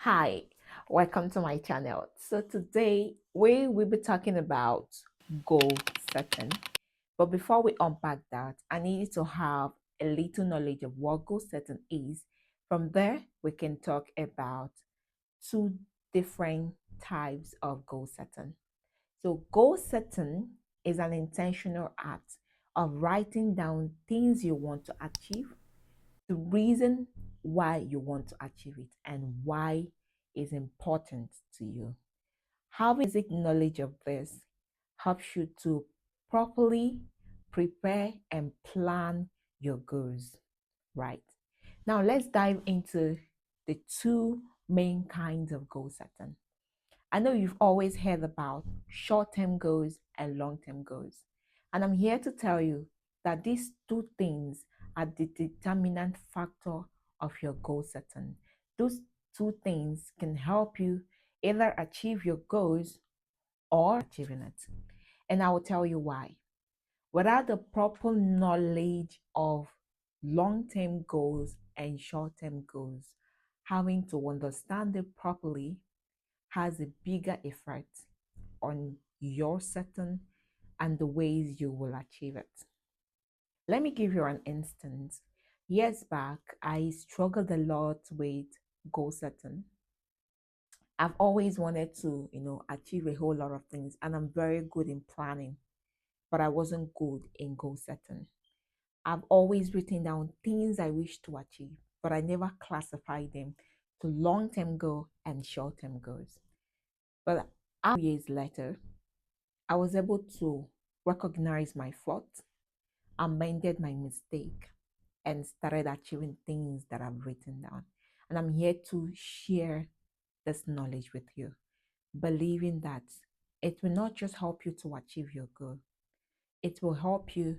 Hi, welcome to my channel. So today we will be talking about goal setting. But before we unpack that, I need you to have a little knowledge of what goal setting is. From there, we can talk about two different types of goal setting. So goal setting is an intentional act of writing down things you want to achieve, the reason why you want to achieve it, and why is important to you. Having basic knowledge of this helps you to properly prepare and plan your goals. Right. Now let's dive into the two main kinds of goal setting. I know you've always heard about short term goals and long term goals. And I'm here to tell you that these two things are the determinant factor of your goal setting. Those two things can help you either achieve your goals or achieving it. And I will tell you why. Without the proper knowledge of long term goals and short term goals, having to understand it properly has a bigger effect on your setting and the ways you will achieve it. Let me give you an instance. Years back, I struggled a lot with goal setting. I've always wanted to, achieve a whole lot of things, and I'm very good in planning, but I wasn't good in goal setting. I've always written down things I wish to achieve, but I never classified them to long term goal and short term goals. But years later, I was able to recognize my fault, amended my mistake, and started achieving things that I've written down. And I'm here to share this knowledge with you, believing that it will not just help you to achieve your goal, it will help you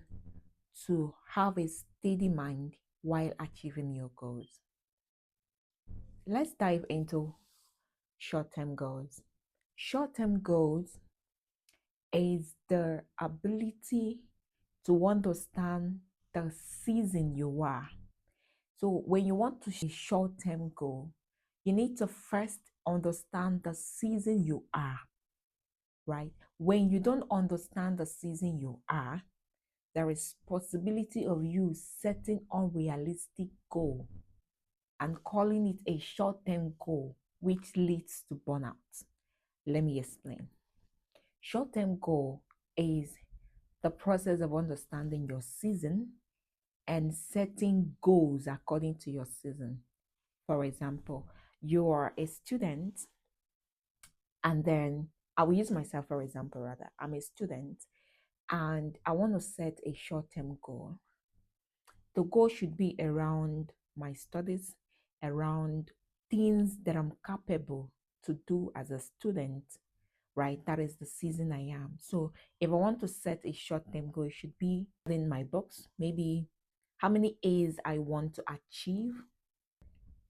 to have a steady mind while achieving your goals. Let's dive into short term goals. Short term goals is the ability to understand the season you are. So when you want to short term goal, you need to first understand the season you are, right? When you don't understand the season you are, there is possibility of you setting unrealistic goal and calling it a short term goal, which leads to burnout. Let me explain. Short term goal is the process of understanding your season and setting goals according to your season. For example, you are a student, and then I will use myself for example, rather. I'm a student and I want to set a short term goal. The goal should be around my studies, around things that I'm capable to do as a student, right? That is the season I am. So if I want to set a short term goal, it should be in my books, maybe how many A's I want to achieve,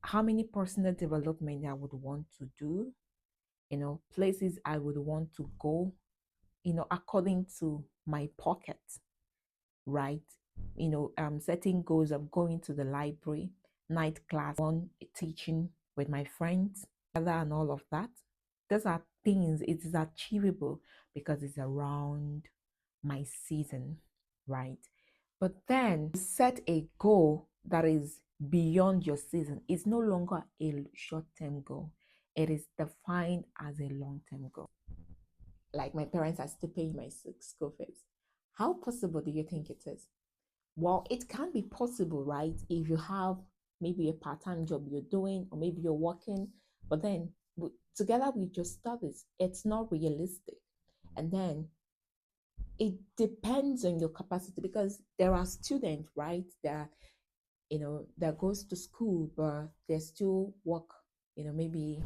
how many personal development I would want to do, places I would want to go, according to my pocket, right? Setting goals of going to the library, night class, one teaching with my friends, and all of that. Those are things it is achievable because it's around my season, right? But then set a goal that is beyond your season. It's no longer a short term goal, it is defined as a long term goal. Like my parents are still paying my school fees. How possible do you think it is? Well, it can be possible, right? If you have maybe a part time job you're doing, or maybe you're working, but then together with your studies, it's not realistic. And then it depends on your capacity because there are students, right, that that goes to school but they still work, maybe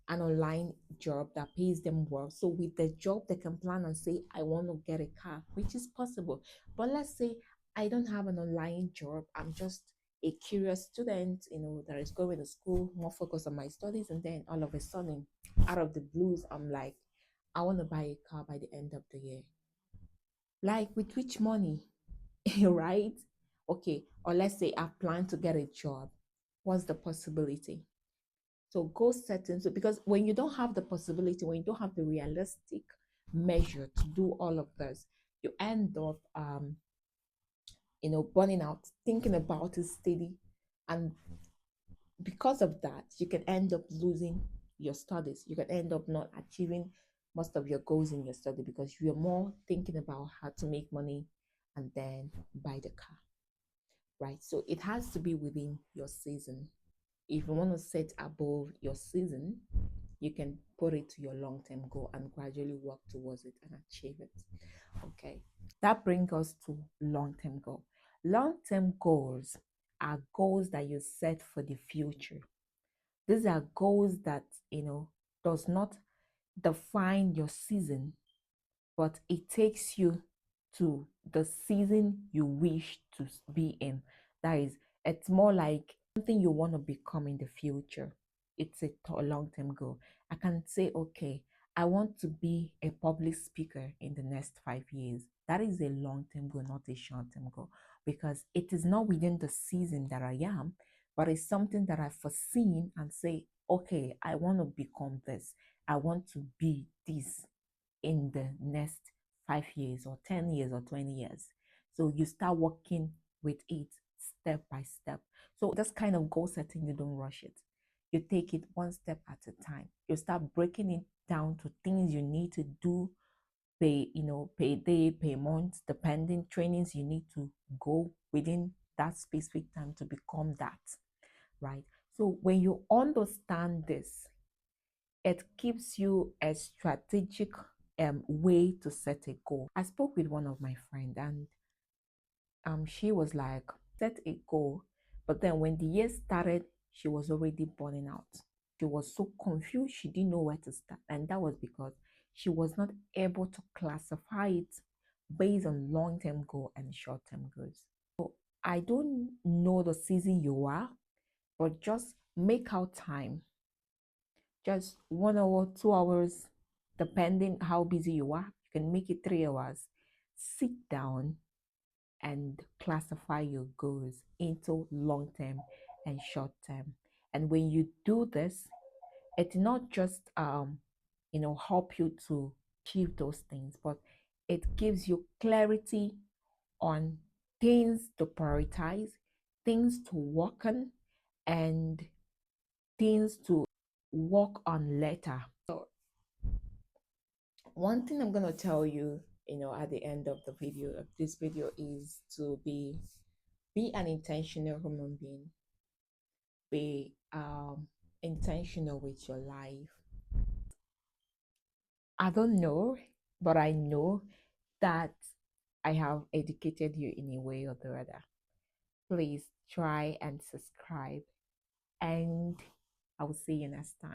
an online job that pays them well. So with the job they can plan and say, I want to get a car, which is possible. But let's say I don't have an online job, I'm just a curious student, that is going to school, more focused on my studies, and then all of a sudden, out of the blues, I'm like, I want to buy a car by the end of the year. Like, with which money? Right? Okay, or let's say I plan to get a job. What's the possibility? So goal setting. So because when you don't have the possibility, when you don't have the realistic measure to do all of this, you end up burning out, thinking about it steady. And because of that, you can end up losing your studies. You can end up not achieving most of your goals in your study because you're more thinking about how to make money and then buy the car, right? So it has to be within your season. If you want to set above your season, you can put it to your long-term goal and gradually work towards it and achieve it. Okay. That brings us to long-term goal. Long-term goals are goals that you set for the future. These are goals that, does not define your season, but it takes you to the season you wish to be in. That is, it's more like something you want to become in the future. It's a long-term goal. I can say, okay, I want to be a public speaker in the next 5 years. That is a long-term goal, not a short-term goal, because it is not within the season that I am, but it's something that I've foreseen and say, okay, I want to become this. I want to be this in the next 5 years or 10 years or 20 years. So you start working with it step by step. So that's kind of goal setting, you don't rush it. You take it one step at a time. You start breaking it down to things you need to do, pay day, pay month, depending trainings you need to go within that specific time to become that, right? So when you understand this, it gives you a strategic way to set a goal. I spoke with one of my friends and she was like, set a goal, but then when the year started, she was already burning out. She was so confused, she didn't know where to start. And that was because she was not able to classify it based on long-term goal and short-term goals. So I don't know the season you are, but just make out time, just 1 hour, 2 hours, depending how busy you are. You can make it 3 hours. Sit down and classify your goals into long term and short term. And when you do this, it's not just help you to achieve those things, but it gives you clarity on things to prioritize, things to work on, and things to work on later. So one thing I'm gonna tell you, at the end of the video of this video is to be an intentional human being. Be intentional with your life. I don't know, but I know that I have educated you in a way or the other. Please try and subscribe, and I will see you next time.